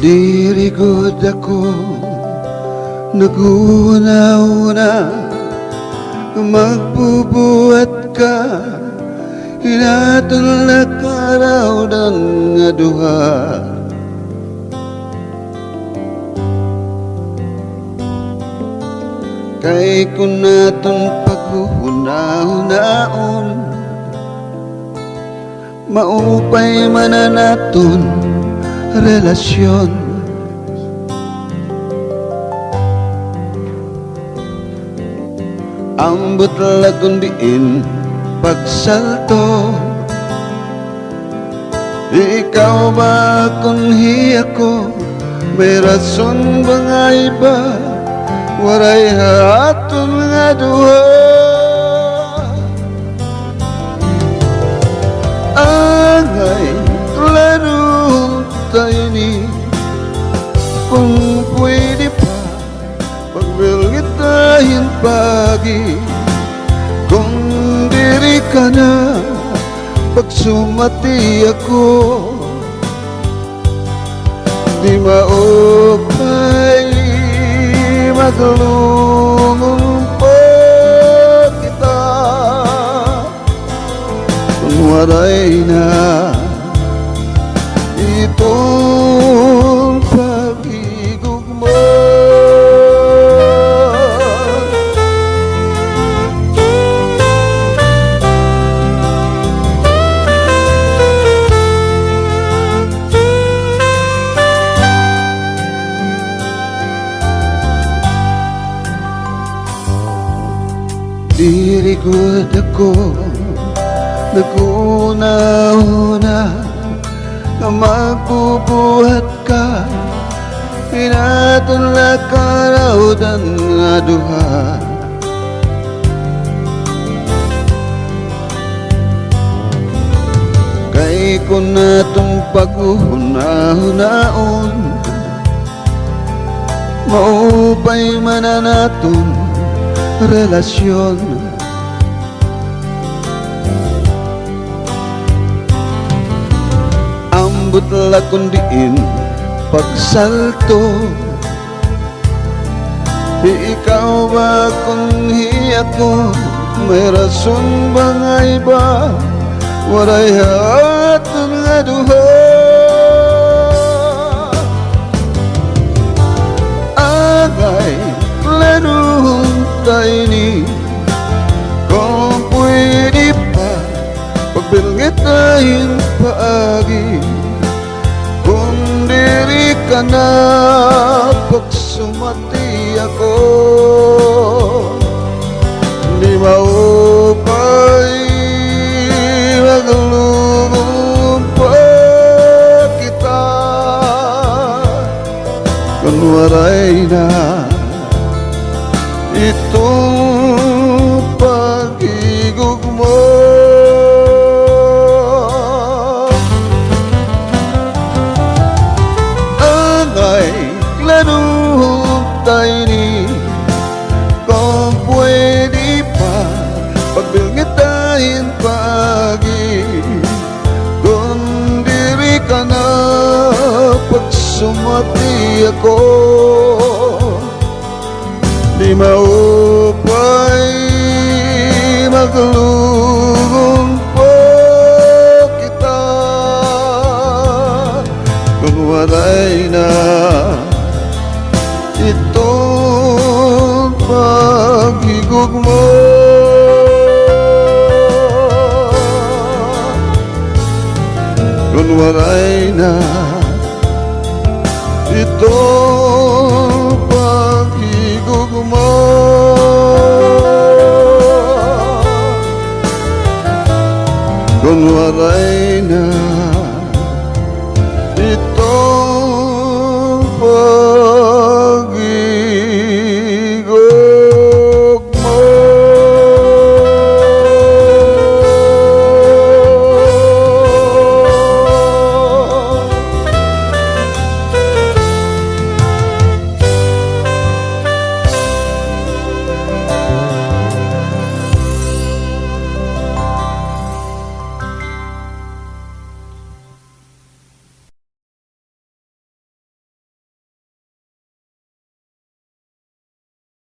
Dirigod ako, naguna-una, magbubuhat ka, hinatol na karaw ng nga duha. Kay kung naton paghuhuna-hunaon, maupay mananaton relasyon. Ang butlag kundiin pagsalto, ikaw ba kung hiya ko, may rason ba nga iba, waray haton nga duha. Angay klaro tayo ni, kung pwede pa pagbilgitahin pagi, kung diri ka na pagsumati ako, di maupay maglungong pa kita, kung waray na itong pag-igog mo. Dirigod ako, naguna-una, na magbubuhat ka, hinatol na karaw ng nga duha. Kay kung natong paghuhuna-hunaon, maupay mananaton relasyon. Ang butlag kundiin pagsalto, ikaw ba kung hiya ko, may rason ba nga iba, waray haton nga duha. Agay larong tayo ni, kung pwede pa pagbilgitahin paagi, kung diri ka na pagsumati ako, di maupay maglungong pa kita, kung waray na itong pag-igog mo. Angay larong tayo ni, kung pwede pa pagbilgitahin pagi, kung diri ka na pagsumati ako, di maupay maglungong pa kita, kung waray na itong pag-igog mo. Kung waray na itong pag-igog mo, kung waray na